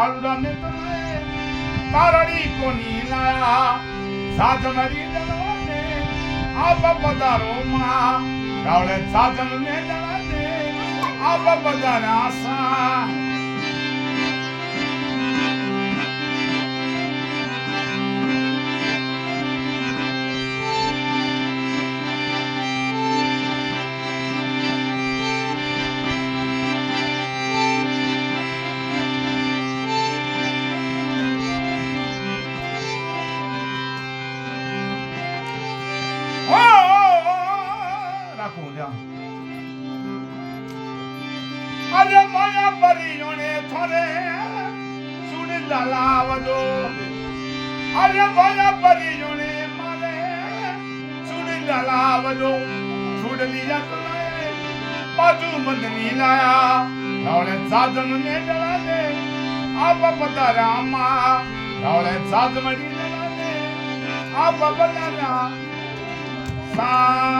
હાલડા ને તને તારડી કોની લાયા સાજમરી દળવાને આપ પધારો માં રાવળે સાજમ ને દળવાને આપ પધારા સા અરે માયા પરિયોને થોરે સુડી લાવજો અરે માયા પરિયોને મારે સુડી લાવજો સુડલી જતને બાજુ મંદની લાયા રાવળે સાજમ ને ડળાને આપ પધારામાં રાવળે સાજમડી ડળાને આપ પધારા સા